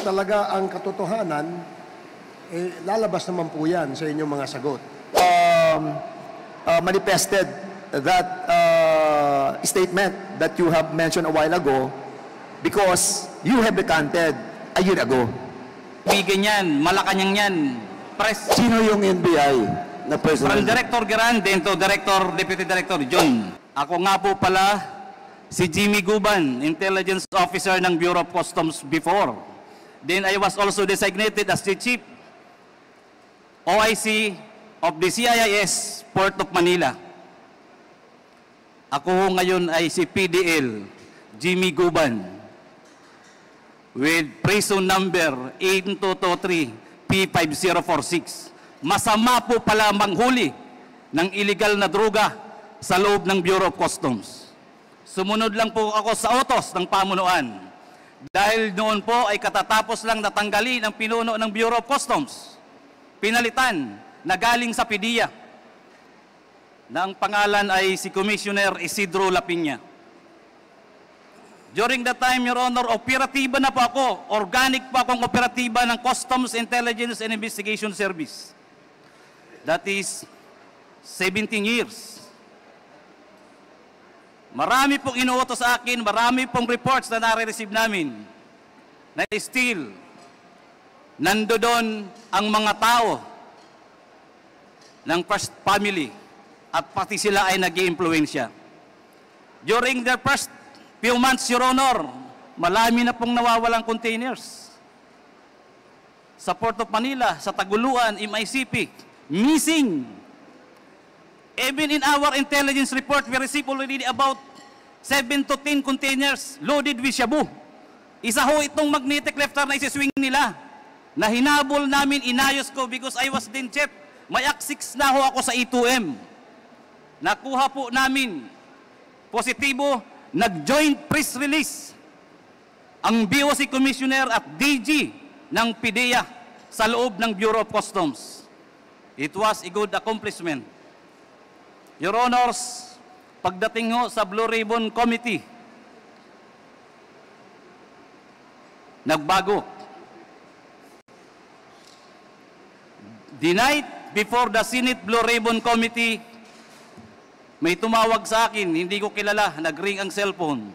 talaga ang katotohanan, lalabas naman po yan sa inyong mga sagot. Manifested that statement that you have mentioned a while ago because you have recanted a year ago. Bigan yan, Malacanang yan. Press. Sino yung NBI na personal? From Director Geran, then to Deputy Director John. Ako nga po pala si Jimmy Guban, Intelligence Officer ng Bureau of Customs before. Then I was also designated as the Chief OIC of the CIIS Port of Manila. Ako ngayon ay si PDL Jimmy Guban with prison number 8223 P5046. Masama po pala manghuli ng illegal na droga sa loob ng Bureau of Customs. Sumunod lang po ako sa utos ng pamunuan. Dahil noon po ay katatapos lang natanggalin ang pinuno ng Bureau of Customs. Pinalitan na galing sa PDEA na ang pangalan ay si Commissioner Isidro Lapiña. During that time, Your Honor, operatiba na po ako. Organic po akong operatiba ng Customs Intelligence and Investigation Service. That is 17 years. Marami pong inuutos sa akin, marami pong reports na nare-receive namin na still nando doon ang mga tao ng first family at pati sila ay nag-i-impluensya. During their first few months, Your Honor, malami na pong nawawalang containers. Sa Port of Manila, sa Taguluan, MICP, missing. Even in our intelligence report, we received already about 7 to 10 containers loaded with shabu. Isa ho itong magnetic lifter na isiswing nila na hinabol namin, inayos ko because I was then chef. May Act 6 na ho ako sa E2M. Nakuha po namin, positibo, nag-joint press release ang BOC Commissioner at DG ng PDEA sa loob ng Bureau of Customs. It was a good accomplishment. Your Honors, pagdating ho sa Blue Ribbon Committee, nagbago. The night before the Senate Blue Ribbon Committee, may tumawag sa akin, hindi ko kilala, nag-ring ang cellphone.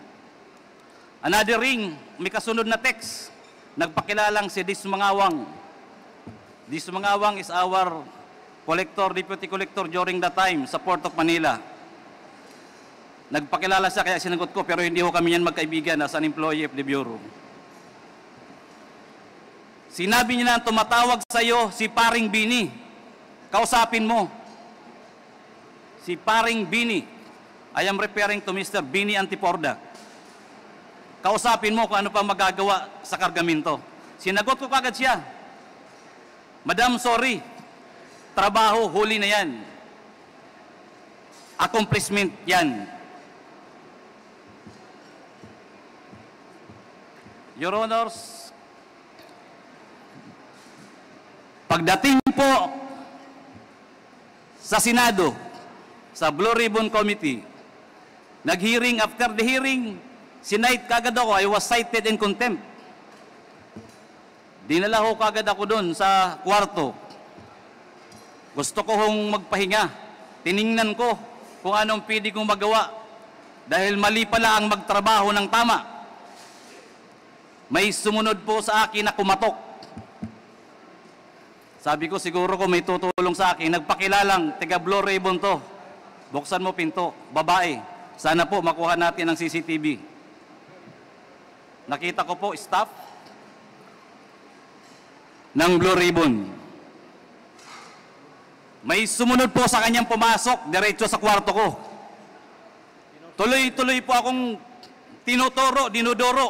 Another ring, may kasunod na text, nagpakilalang si Dis Mangawang. Dis Mangawang is our collector, deputy collector during that time sa Port of Manila. Nagpakilala siya kaya sinagot ko, pero hindi ho kami yan magkaibigan as an employee of the Bureau. Sinabi niya na tumatawag sa iyo si Paring Bini. Kausapin mo. Si Paring Bini. I am referring to Mr. Bini Antiporda. Kausapin mo kung ano pa magagawa sa kargamento. Sinagot ko kagad siya. Madam, sorry. Trabaho, huli na yan. Accomplishment yan. Your Honors, pagdating po sa Senado, sa Blue Ribbon Committee, nag-hearing, after the hearing, sinight kagad ako, I was cited in contempt. Dinala ho kagad ako doon sa kwarto. Gusto ko hong magpahinga. Tiningnan ko kung anong pwede kong magawa. Dahil mali pala ang magtrabaho ng tama. May sumunod po sa akin na kumatok. Sabi ko, siguro ko may tutulong sa akin. Nagpakilalang, taga Blue Ribbon to. Buksan mo pinto, babae. Sana po makuha natin ang CCTV. Nakita ko po, staff ng Blue Ribbon. May sumunod po sa kanyang pumasok, diretso sa kwarto ko. Tuloy-tuloy po akong tinuturo, dinuduro.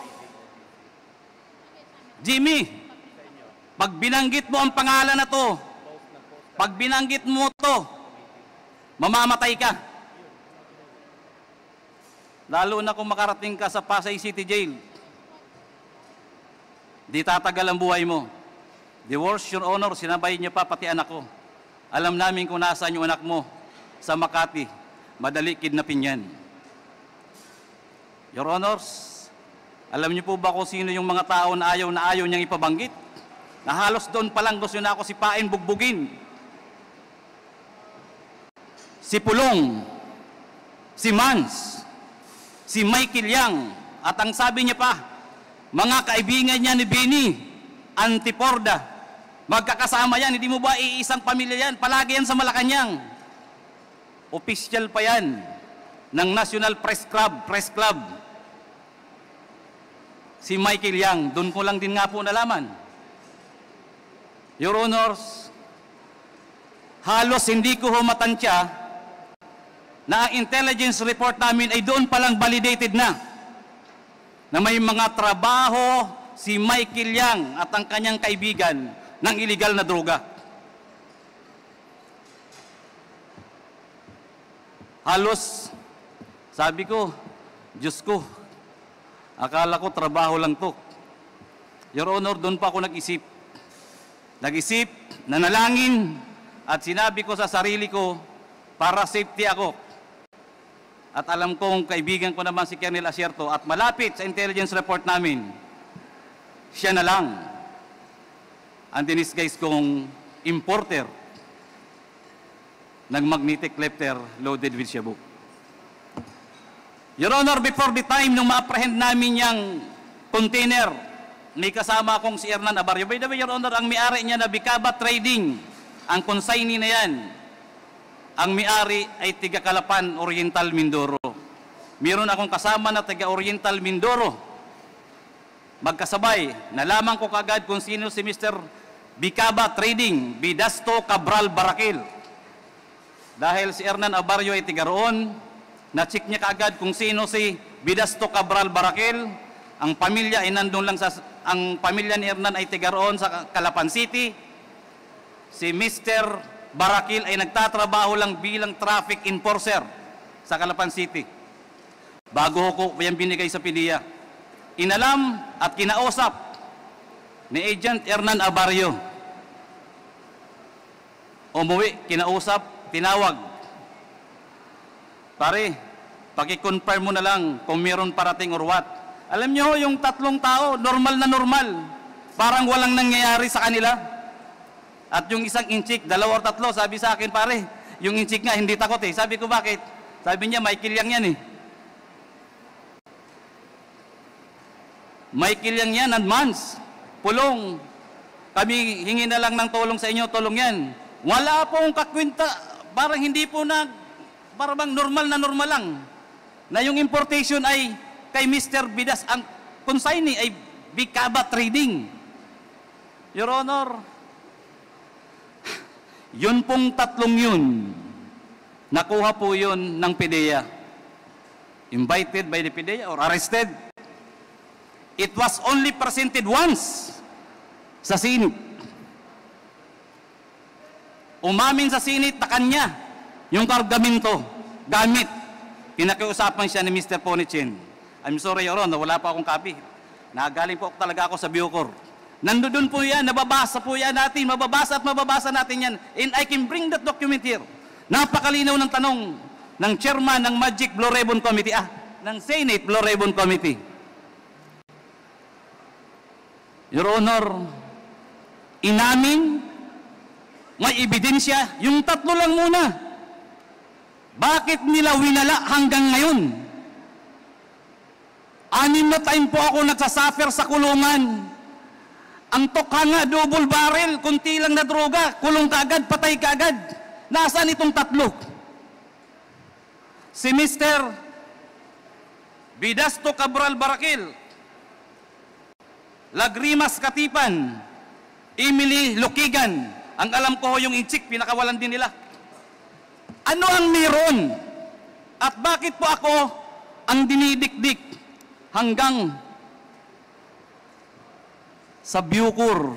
Jimmy, pag binanggit mo ang pangalan na to, pag binanggit mo to, mamamatay ka. Lalo na kung makarating ka sa Pasay City Jail. Di tatagal ang buhay mo. The worst, Your Honor, sinabay niya pa pati anak ko. Alam namin kung nasaan yung anak mo sa Makati. Madali kidnapin yan. Your Honors, Alam niyo po ba kung sino yung mga tao na ayaw niyang ipabanggit? Na halos doon pa lang gusto na ako sipain, bugbugin. Si Pulong, si Mans, si Michael Yang, at ang sabi niya pa, mga kaibigan niya ni Bini, Antiporda, magkakasama yan, hindi mo ba iisang pamilya yan? Palagi yan sa Malacanang. Official pa yan ng National Press Club. Si Michael Yang, doon ko lang din nga po nalaman. Your Honors, halos hindi ko humatansya na ang intelligence report namin ay doon palang validated na may mga trabaho si Michael Yang at ang kanyang kaibigan ng iligal na droga. Halos, sabi ko, Diyos ko, akala ko trabaho lang to. Your Honor, doon pa ako nag-isip, nanalangin, at sinabi ko sa sarili ko, para safety ako. At alam kong kaibigan ko naman si Colonel Asierto at malapit sa intelligence report namin, siya na lang ang dinisguise kong importer ng magnetic lefter loaded with shabu. Your Honor, before the time nung ma-apprehend namin yung container, may kasama akong si Hernan Abarrio. By the way, Your Honor, ang may-ari niya na Bicaba Trading, ang consignee na yan, ang may-ari ay tiga Calapan, Oriental, Mindoro. Meron akong kasama na tiga Oriental, Mindoro. Magkasabay, nalaman ko kagad kung sino si Mr. Bicaba Trading, Bidasto Cabral Barakil. Dahil si Hernan Abarrio ay tiga roon, na-check niya kaagad kung sino si Bidasto Cabral Barakil. Ang pamilya ay nandun lang ang pamilya ni Hernan ay tiga roon sa Calapan City. Si Mr. Barakil ay nagtatrabaho lang bilang traffic enforcer sa Calapan City. Bago ko yan binigay sa PDEA, inalam at kinausap ni Agent Hernan Abarrio. Umuwi, kinausap, tinawag. Pare, paki-confirm mo na lang kung meron parating or what. Alam nyo, yung tatlong tao, normal na normal. Parang walang nangyayari sa kanila. At yung isang inchik, 2 or 3, sabi sa akin, pare, yung inchik nga, hindi takot eh. Sabi ko, bakit? Sabi niya, Michael Yang yan eh. Michael Yang yan, and Mans, Pulong. Kami hingi na lang ng tulong sa inyo, tulong yan. Wala pong kakwinta, parang hindi po parang normal lang. Na yung importation ay kay Mr. Bidas, ang consignee ay Bicaba Trading. Your Honor, yun pong tatlong yun, nakuha po yun ng PDEA. Invited by the PDEA or arrested. It was only presented once sa Senate. Umamin sa Senate na kanya yung kargamento, gamit. Pinakiusapan siya ni Mr. Ponichin. I'm sorry, Your Honor, wala pa akong copy. Nagaling po talaga ako sa Bucor. Nandoon po yan, nababasa po yan natin, mababasa at mababasa natin yan. And I can bring that document here. Napakalinaw ng tanong ng chairman ng Magic Blue Ribbon Committee, ng Senate Blue Ribbon Committee. Your Honor, inamin, may ebidensya, yung tatlo lang muna. Bakit nila winala hanggang ngayon? 6 na time po ako nagsasuffer sa kulungan. Ang tokha nga, double barrel, kunti lang na droga, kulong kaagad, patay kaagad. Nasaan itong tatlo? Si Mr. Bidasto Cabral Barakil, Lagrimas Katipan, Emily Lukigan, ang alam ko yung inchik, pinakawalan din nila. Ano ang meron? At bakit po ako ang dinidikdik hanggang sa Bucor?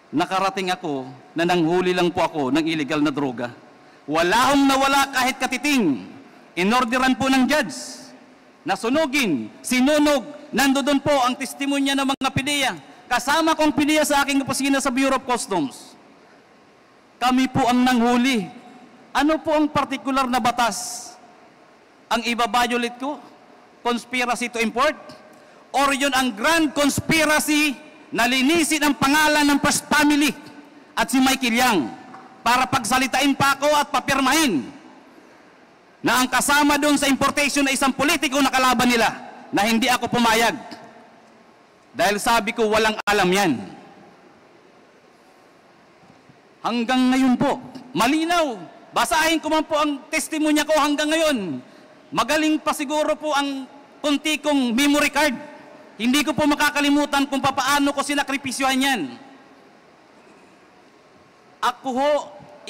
Nakarating ako na nanghuli lang po ako ng illegal na droga. Wala akong nawala kahit katiting. Inorderan po ng judge na sunugin, sinunog. Nandoon po ang testimonya ng mga PDEA. Kasama kong PDEA sa aking opisina sa Bureau of Customs. Kami po ang nanghuli. Ano po ang particular na batas ang ibabiolate ko? Conspiracy to import? or yun ang grand conspiracy na linisin ang pangalan ng First Family at si Michael Yang para pagsalitain pa ako at papirmahin na ang kasama doon sa importation na isang politiko na kalaban nila na hindi ako pumayag. Dahil sabi ko walang alam yan. Hanggang ngayon po, malinaw. Basahin ko man po ang testimonya ko hanggang ngayon. Magaling pa siguro po ang kunti kong memory card. Hindi ko po makakalimutan kung papaano ko sinakripisyohan yan. Ako ho,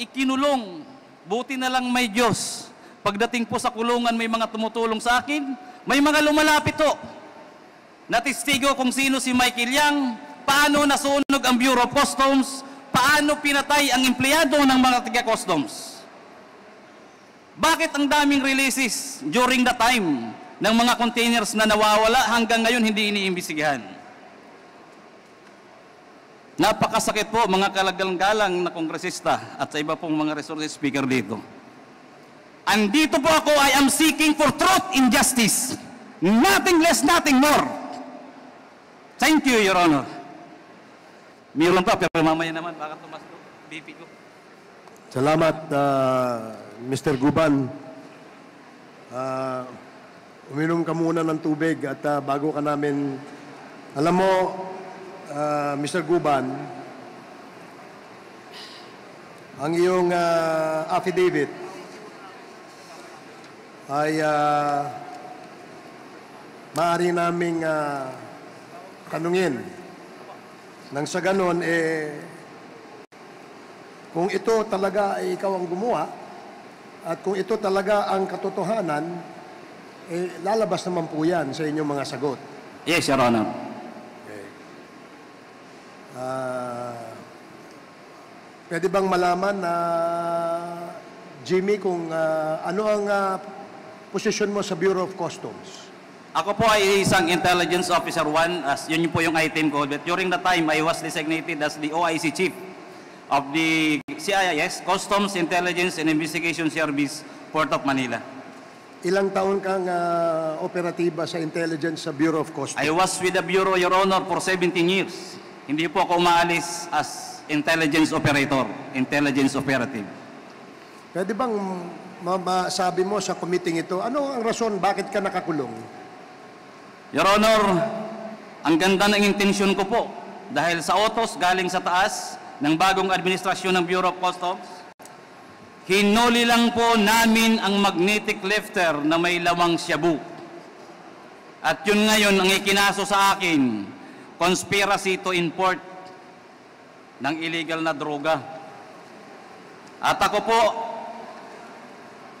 ikinulong. Buti na lang may Diyos. Pagdating po sa kulungan, may mga tumutulong sa akin. May mga lumalapit ho. Natistigo kung sino si Michael Yang, paano nasunog ang Bureau of Customs, paano pinatay ang empleyado ng mga taga-customs. Bakit ang daming releases during the time ng mga containers na nawawala hanggang ngayon hindi iniimbestigahan? Napakasakit po mga kalagalang-galang na kongresista at sa iba pong mga resources speaker dito. Andito po ako, I am seeking for truth and justice. Nothing less, nothing more. Thank you, Your Honor. Mayroon pa, pero mamaya naman, baka tumas ko, BP ko. Salamat, Mr. Guban. Uminom ka muna ng tubig at bago ka namin... Alam mo, Mr. Guban, ang iyong affidavit ay maaari naming tanungin. Nang sa ganon, kung ito talaga ay ikaw ang gumawa, at kung ito talaga ang katotohanan, lalabas naman po yan sa inyong mga sagot. Yes, Your Honor. Okay. Pwede bang malaman na, Jimmy, kung ano ang posisyon mo sa Bureau of Customs? Ako po ay isang Intelligence Officer 1, as yun po yung item ko. But during the time, I was designated as the OIC Chief of the CIS, Customs Intelligence and Investigation Service, Port of Manila. Ilang taon kang operatiba sa intelligence sa Bureau of Customs? I was with the Bureau, Your Honor, for 17 years. Hindi po ako umaalis as intelligence operator, intelligence operative. Pwede bang masabi mo sa committee ito, ano ang rason bakit ka nakakulong? Your Honor, ang ganda ng intensyon ko po dahil sa utos galing sa taas ng bagong administrasyon ng Bureau of Customs, hinuli lang po namin ang magnetic lifter na may lawang shabu. At yun ngayon ang ikinaso sa akin, conspiracy to import ng illegal na droga. At ako po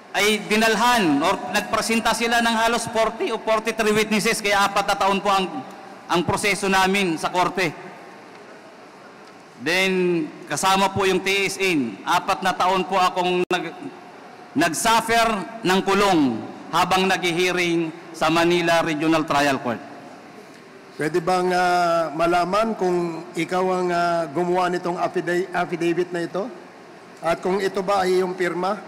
ay dinalhan or nagpresenta sila ng halos 40 o 43 witnesses, kaya 4 na taon po ang proseso namin sa korte. Then kasama po yung TSN, 4 na taon po akong nagsuffer ng kulong habang nag-hearing sa Manila Regional Trial Court. Pwede bang malaman kung ikaw ang gumawa nitong affidavit na ito? At kung ito ba ay iyong pirma?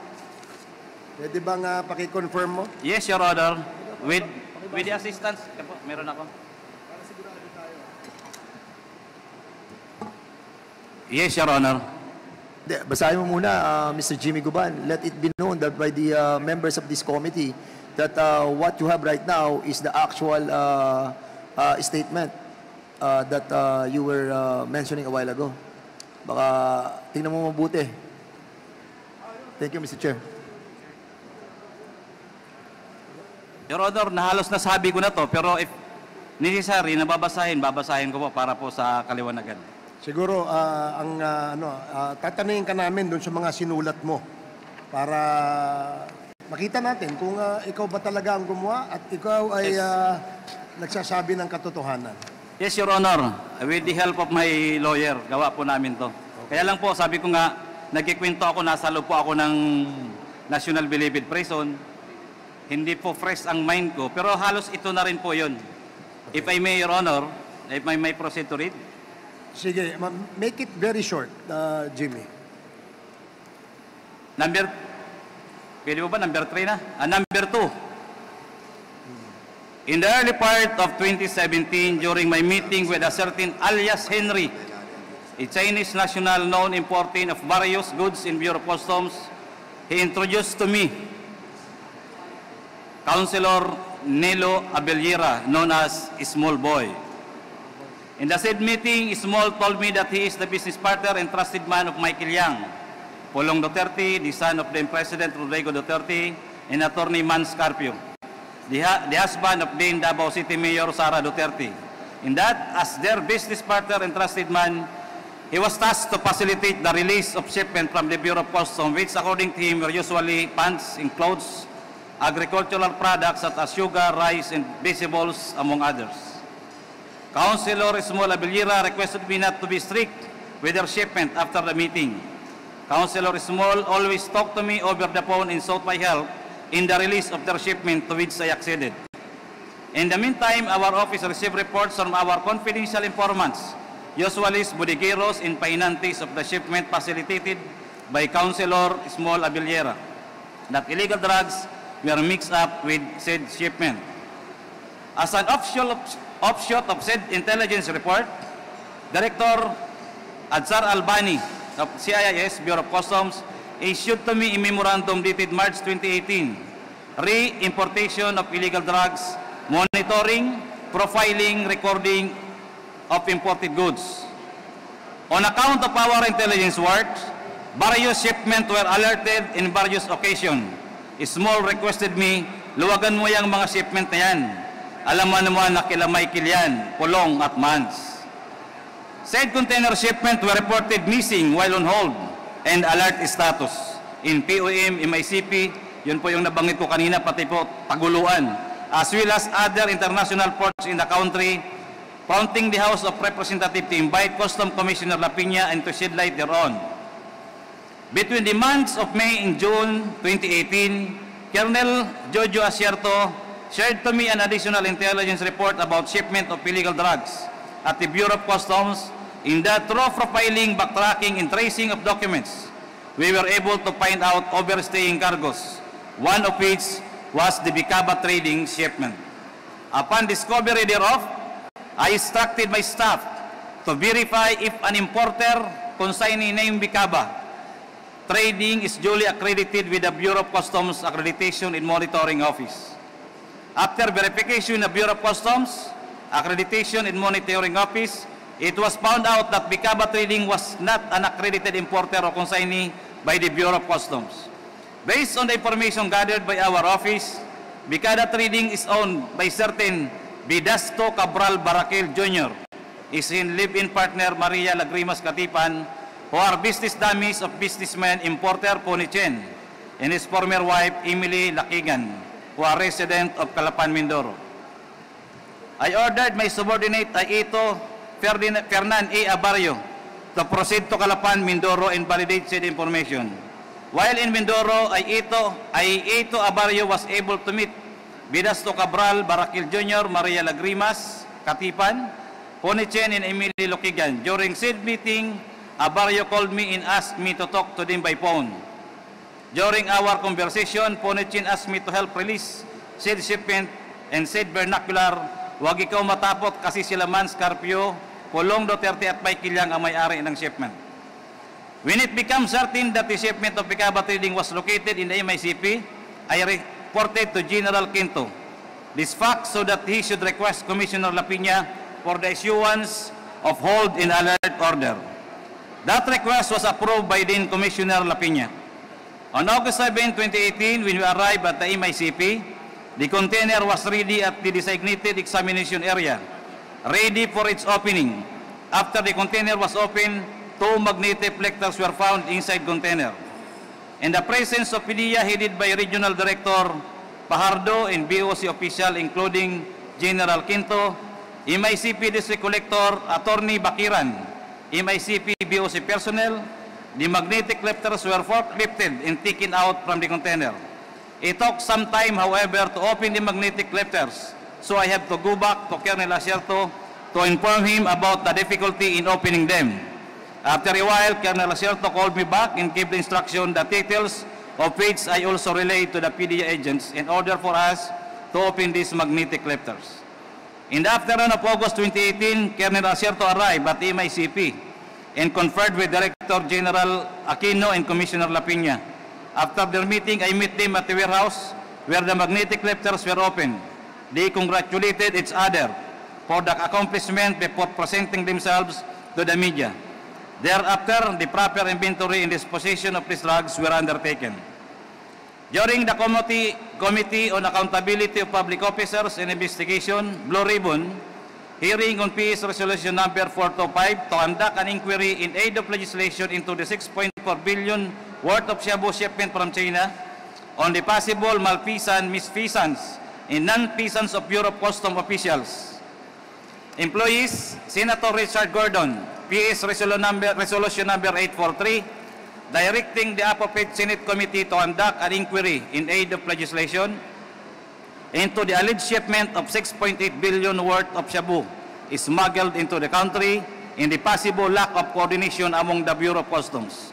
Pwede bang paki-confirm mo? Yes, Your Honor. With the assistance, meron ako. Yes, Your Honor. Basahin mo muna, Mr. Jimmy Guban. Let it be known that by the members of this committee that what you have right now is the actual statement that you were mentioning a while ago. Baka tingnan mo mabuti. Thank you, Mr. Chair. Your Honor, nahalos nasabi ko na to, pero if necessary na babasahin ko po para po sa kaliwanagan. Siguro, tatanungin ka namin doon sa mga sinulat mo para makita natin kung ikaw ba talaga ang gumawa at ikaw ay nagsasabi ng katotohanan. Yes, Your Honor. With the help of my lawyer, gawa po namin to. Okay. Kaya lang po, sabi ko nga, nagkikwento ako, nasa loob po ako ng National Bilibid Prison. Hindi po fresh ang mind ko, pero halos ito na rin po yun. Okay. If I may, Your Honor, if I may proceed to read. Sige, make it very short, Jimmy. Pwede mo ba number 3 na? Number 2. In the early part of 2017, during my meeting with a certain alias Henry, a Chinese national known importing of various goods in Bureau of Customs, he introduced to me Councilor Nelo Abellira, known as Small Boy. In the said meeting, Small told me that he is the business partner and trusted man of Michael Yang, Pulong Duterte, the son of then President Rodrigo Duterte, and Attorney Mans Carpio, the husband of then Davao City Mayor Sara Duterte. In that, as their business partner and trusted man, he was tasked to facilitate the release of shipment from the Bureau of Customs, which according to him were usually pants and clothes, agricultural products such as sugar, rice, and vegetables, among others. Councilor Small Abellira requested me not to be strict with their shipment after the meeting. Councilor Small always talked to me over the phone and sought my help in the release of their shipment, to which I acceded. In the meantime, our office received reports from our confidential informants, usually bodegueros and painantes of the shipment facilitated by Councilor Small Abellira, that illegal drugs were mixed up with said shipment. As an offshoot of said intelligence report, Director Adzar Albani of CIS Bureau of Customs issued to me a memorandum dated March 2018, re-importation of illegal drugs, monitoring, profiling, recording of imported goods. On account of our intelligence work, various shipments were alerted in various occasions. Small requested me, luwagan mo yung mga shipment na yan. Alam mo naman na kila Michael yan, Pulong at Mans. Said container shipment were reported missing while on hold and alert status in POM, MICP, yun po yung nabanggit ko kanina, pati po Taguluan, as well as other international ports in the country, prompting the House of Representatives to invite Customs Commissioner Lapina and to shed light thereon. Between the months of May and June 2018, Colonel Jojo Asierto shared to me an additional intelligence report about shipment of illegal drugs at the Bureau of Customs. In that through profiling, backtracking, and tracing of documents, we were able to find out overstaying cargoes, one of which was the Bicaba trading shipment. Upon discovery thereof, I instructed my staff to verify if an importer consignee named Bicaba Trading is duly accredited with the Bureau of Customs Accreditation and Monitoring Office. After verification of Bureau of Customs Accreditation and Monitoring Office, it was found out that Bicaba Trading was not an accredited importer or consignee by the Bureau of Customs. Based on the information gathered by our office, Bicaba Trading is owned by certain Bidasto Cabral Baraquel Jr., his live-in partner Maria Lagrimas Katipan, who are business dummies of businessman importer Ponichen, and his former wife Emily Lakigan, who are resident of Calapan, Mindoro. I ordered my subordinate Aito Fernan A. Abarrio to proceed to Calapan, Mindoro and validate said information. While in Mindoro, Aito Abarrio was able to meet Bidasto Cabral Baraquel Jr., Maria Lagrimas Katipan, Ponichen, and Emily Lakigan. During said meeting, Abarrio called me and asked me to talk to them by phone. During our conversation, Ponichen asked me to help release said shipment and said vernacular, "Wag ikaw matapot kasi sila Mans Carpio, Pulong Duterte at Michael Yang ang may-ari ng shipment." When it becomes certain that the shipment of Bicaba Trading was located in the MICP, I reported to General Quinto this fact so that he should request Commissioner Lapina for the issuance of hold and alert order. That request was approved by then Commissioner Lapina. On August 7, 2018, when we arrived at the MICP, the container was ready at the designated examination area, ready for its opening. After the container was opened, 2 magnetic reflectors were found inside container. In the presence of PDEA headed by Regional Director Pajardo and BOC official including General Quinto, MICP District Collector Attorney Bakiran, MICP BOC personnel, the magnetic lifters were forklifted and taken out from the container. It took some time, however, to open the magnetic lifters, so I had to go back to Colonel Asierto to inform him about the difficulty in opening them. After a while, Colonel Asierto called me back and gave the instruction, the details of which I also relayed to the PDEA agents in order for us to open these magnetic lifters. In the afternoon of August 2018, Colonel Acerto arrived at MICP and conferred with Director General Aquino and Commissioner Lapina. After their meeting, I met them at the warehouse where the magnetic lifters were opened. They congratulated each other for the accomplishment before presenting themselves to the media. Thereafter, the proper inventory and disposition of these drugs were undertaken. During the Committee on Accountability of Public Officers and Investigation, Blue Ribbon, hearing on PS Resolution Number 425 to conduct an inquiry in aid of legislation into the 6.4 billion worth of shabu shipment from China on the possible malfeasance, misfeasance, and non-feasance of Bureau of Customs officials. Employees, Senator Richard Gordon, PS Resolution Number 843, directing the appropriate Senate Committee to conduct an inquiry in aid of legislation into the alleged shipment of 6.8 billion worth of shabu smuggled into the country and the possible lack of coordination among the Bureau of Customs,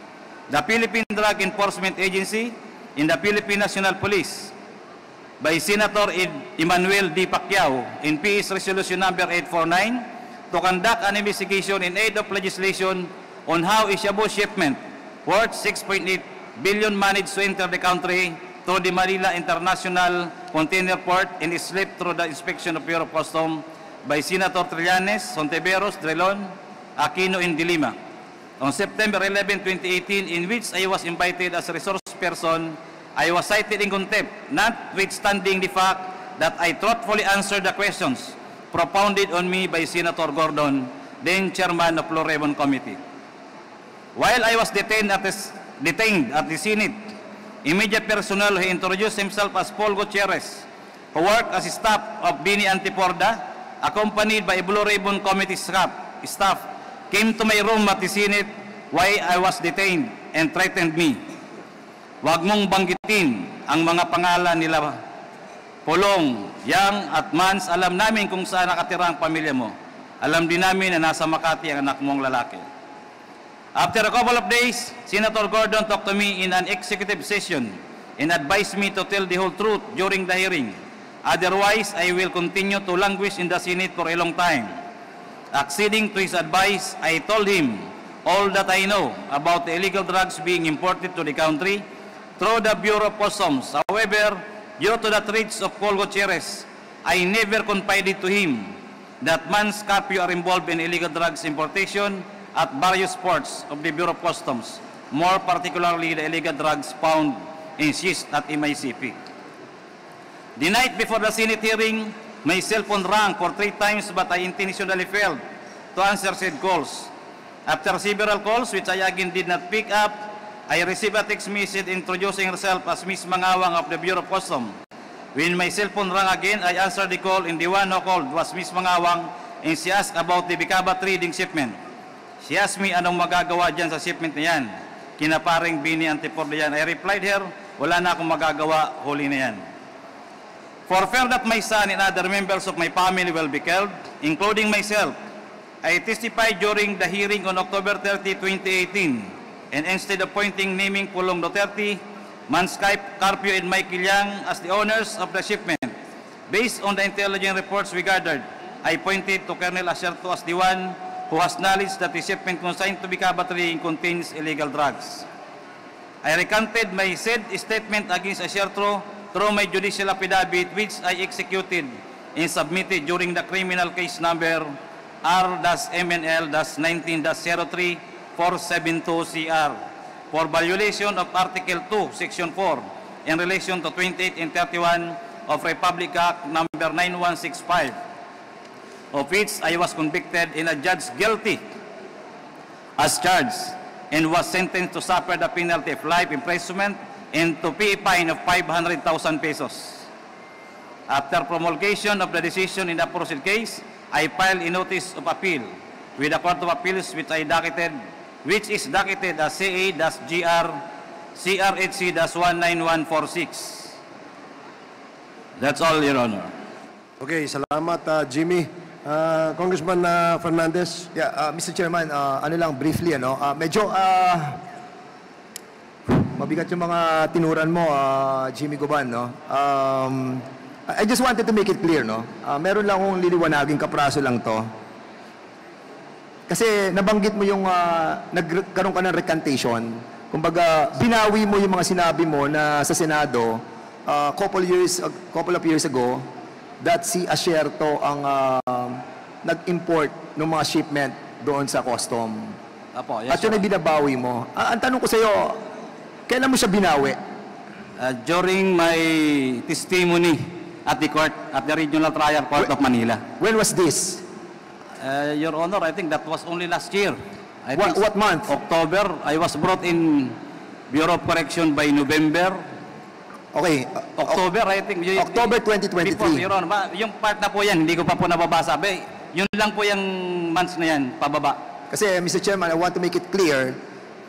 the Philippine Drug Enforcement Agency, and the Philippine National Police by Senator Emmanuel D. Pacquiao in PS Resolution Number 849 to conduct an investigation in aid of legislation on how a shabu shipment worth 6.8 billion managed to enter the country through the Manila International Container Port and is slipped through the inspection of Bureau of Customs by Senator Trillanes, Hontiveros, Drilon, Aquino, and De Lima on September 11, 2018, in which I was invited as a resource person. I was cited in contempt, notwithstanding the fact that I thoughtfully answered the questions propounded on me by Senator Gordon, then chairman of Blue Ribbon Committee. While I was detained at the Senate, immediate personnel who introduced himself as Paul Gutierrez, who worked as staff of Bini Antiporda, accompanied by a Blue Ribbon Committee staff, came to my room at the Senate while I was detained and threatened me. Huwag mong banggitin ang mga pangalan nila Pulong, Yang at Mans. Alam namin kung saan nakatira ang pamilya mo. Alam din namin na nasa Makati ang anak mong lalaki. After a couple of days, Senator Gordon talked to me in an executive session and advised me to tell the whole truth during the hearing. Otherwise, I will continue to languish in the Senate for a long time. Acceding to his advice, I told him all that I know about the illegal drugs being imported to the country through the Bureau of Customs. However, due to the threats of Paul Gutierrez, I never confided to him that Mans Carpio are involved in illegal drugs importation at various ports of the Bureau of Customs, more particularly the illegal drugs found in SIS at MICP. The night before the Senate hearing, my cell phone rang for 3 times but I intentionally failed to answer said calls. After several calls, which I again did not pick up, I received a text message introducing herself as Miss Mangawang of the Bureau of Customs. When my cell phone rang again, I answered the call and the one who called was Miss Mangawang and she asked about the Bicaba trading shipment. She asked me anong magagawa dyan sa shipment na yan. Kinaparing Bini Antiporda yan. I replied her, wala na akong magagawa, huli na yan. For fear that my son and other members of my family will be killed, including myself, I testified during the hearing on October 30, 2018, and instead of naming Pulong Duterte, Mans Carpio and Michael Yang as the owners of the shipment, based on the intelligence reports we gathered, I pointed to Colonel Acerto as the one who has knowledge that the shipment consigned to Bicaba trading contains illegal drugs. I recanted my said statement against Acerto through my judicial affidavit, which I executed and submitted during the criminal case number R-MNL-19-03-472CR for violation of Article 2, Section 4 in relation to 28 and 31 of Republic Act number 9165, of which I was convicted and adjudged guilty as charged and was sentenced to suffer the penalty of life imprisonment and to pay a fine of 500,000 pesos. After promulgation of the decision in the aforesaid case, I filed a notice of appeal with the Court of Appeals which is docketed as CA-GR CRHC-19146. That's all, Your Honor. Okay, salamat Jimmy. Congressman Fernandez. Yeah, Mr. Chairman, ano lang briefly, medyo mabigat yung mga tinuran mo, Jimmy Guban, no? I just wanted to make it clear, no? Meron lang akong liliwanagin, kapraso lang to. Kasi nabanggit mo yung nagkaroon ka ng recantation. Kumbaga, binawi mo yung mga sinabi mo na sa Senado couple of years ago that si Asierto ang nag-import ng mga shipment doon sa custom. Apo, yes, At yun ay binabawi mo. Ang tanong ko sa iyo, kailan mo siya binawi? During my testimony at the court, at the Regional Trial Court of Manila. When was this? Your Honor, I think that was only last year. I think What month? October. I was brought in Bureau of Correction by November. Okay. October, I think. October Before, 2023. Your Honor, yung part na po yan, hindi ko pa po nababasa. Yun lang po yung months na yan, pababa. Kasi, Mr. Chairman, I want to make it clear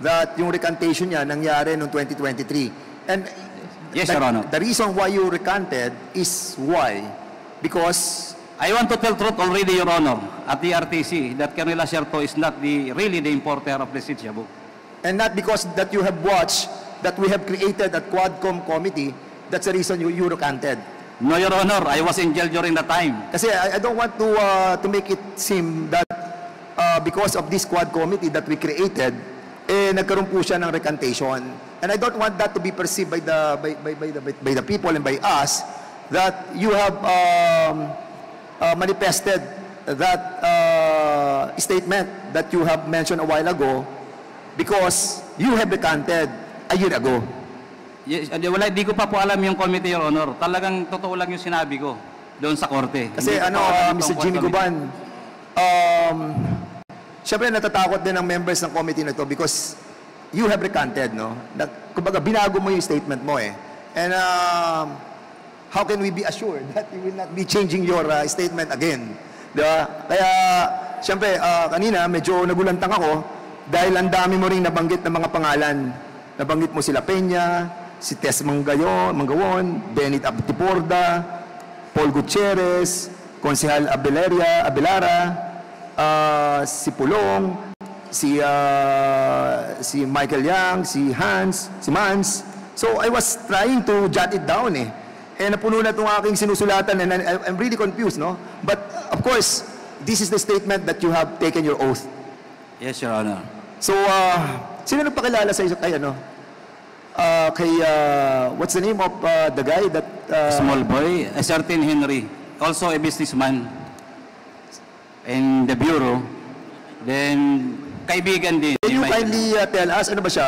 that yung recantation niya nangyari noong 2023. And Yes, Your Honor. the reason why you recanted is why? Because I want to tell truth already, Your Honor, at the RTC, that Colonel Asierto is not really the importer of the seed shabu. and not because that you have watched that we have created a Quadcom committee, that's the reason you recanted. No, Your Honor, I was in jail during that time. Kasi I don't want to make it seem that because of this Quad committee that we created, nagkaroon po siya ng recantation. And I don't want that to be perceived by the people and by us that you have manifested that statement that you have mentioned a while ago because you have recanted a year ago. Yes, di ko pa po alam yung committee, Your Honor. Talagang totoo lang yung sinabi ko doon sa korte. Kasi Hindi ko pa alam Mr. tungkol Jimmy committee. Guban, syempre natatakot din ang members ng committee na to because you have recanted, no? Kumbaga, binago mo yung statement mo eh. And how can we be assured that you will not be changing your statement again? Diba? Kaya, syempre, kanina medyo nagulantang ako dahil ang dami mo rin nabanggit ng mga pangalan. Nabanggit mo sila Peña, si Tess Mangawon, Benit Abtiporda, Paul Gutierrez, Konsehal Abelara, si Pulong, si Michael Yang, si Hans, si Mans. So I was trying to jot it down eh. Napuno na itong aking sinusulatan and I'm really confused, no? But of course, this is the statement that you have taken your oath. Yes, Your Honor. So, sino nagpakilala sa kay ano? What's the name of the guy that... Small boy, a certain Henry, also a businessman in the bureau. Then, kaibigan din. Can you kindly tell us, ano ba siya?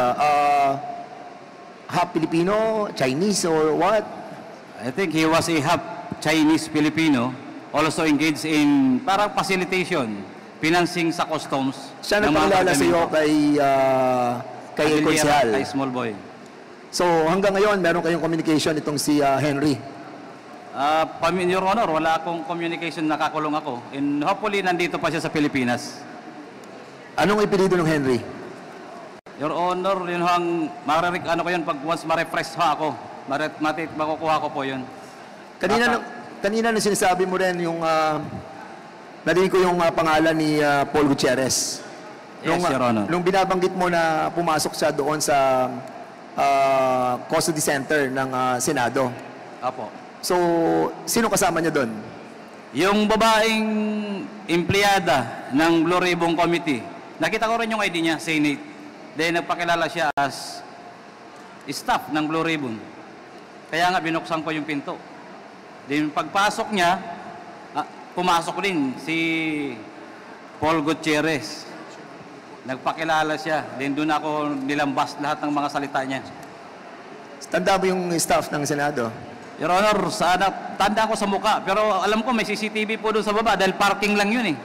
Half Filipino, Chinese, or what? I think he was a half Chinese-Filipino, also engaged in parang facilitation, financing sa customs. Siya ng mga nagpakilala sa iyo kargamento. kay Konsehal. Kay small boy. So, hanggang ngayon, meron kayong communication itong si Henry. Your Honor, wala akong communication, nakakulong ako. And hopefully, nandito pa siya sa Pilipinas. Anong ipilido ng Henry? Your Honor, yun hang, ano ko yun, pag once ma-refresh ako, makukuha ko po yun. Kanina nung sinasabi mo rin yung, narinig ko yung pangalan ni Paul Gutierrez. Yes, Your Honor. Nung binabanggit mo na pumasok siya doon sa custody center ng Senado. Apo. So, sino kasama niya doon? Yung babaeng empleyada ng Blue Ribbon Committee, nakita ko rin yung ID niya, Senate. Then nagpakilala siya as staff ng Blue Ribbon. Kaya nga binuksan ko yung pinto. Then pagpasok niya, pumasok din si Paul Gutierrez. Nagpakilala siya. Then doon ako nilambas lahat ng mga salita niya. Tanda mo yung staff ng Senado? Your Honor, tanda ko sa muka. Pero alam ko may CCTV po doon sa baba dahil parking lang yun eh.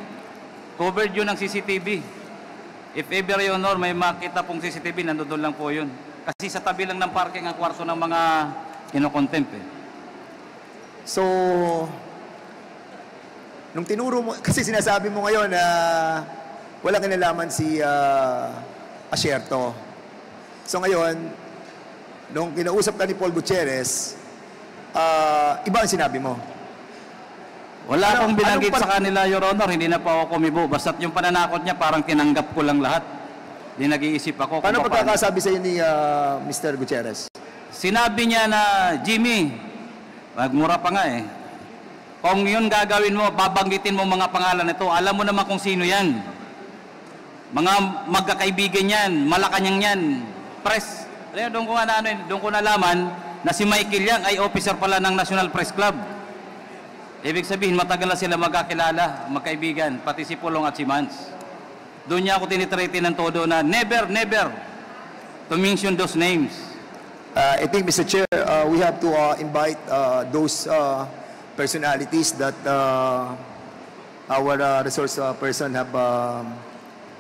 Covered yun ng CCTV. If ever, Your Honor, may makita pong CCTV, nandoon lang po yun. Kasi sa tabi lang ng parking ang kwarto ng mga kinokontempt eh. So, nung tinuro mo, kasi sinasabi mo ngayon na walang kinalaman si Asierto. So ngayon, nung kinausap ka ni Paul Gutierrez, iba ang sinabi mo. Wala akong binanggit sa kanila, Your Honor. Hindi na pa ako kumibo. Basta't yung pananakot niya, parang tinanggap ko lang lahat. Hindi nag-iisip ako. Paano pagkakasabi sa iyo ni Mr. Gutierrez? Sinabi niya na, Jimmy, Magmura pa nga eh. Kung yun gagawin mo, babanggitin mo mga pangalan nito, alam mo naman kung sino yan. Mga magkakaibigan yan, Malacanang yan, press. Doon ko nga doon ko nalaman na si Michael Yang ay officer pala ng National Press Club. Ibig sabihin, matagal na sila magkakilala, magkaibigan, pati si Pulong at si Mans. Doon niya ako tinitrete ng todo na never to mention those names. I think, Mr. Chair, we have to invite those personalities that our resource person have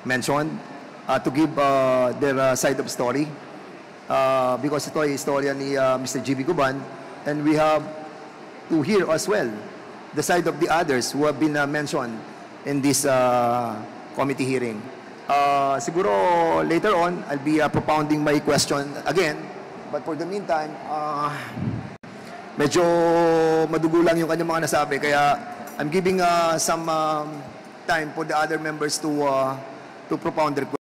mentioned to give their side of story. Because ito ay istorya ni Mr. Jimmy Guban, and we have to hear as well the side of the others who have been mentioned in this committee hearing. Siguro later on, I'll be propounding my question again, but for the meantime, medyo madugo lang yung kanyang mga nasabi, kaya I'm giving some time for the other members to propound their questions.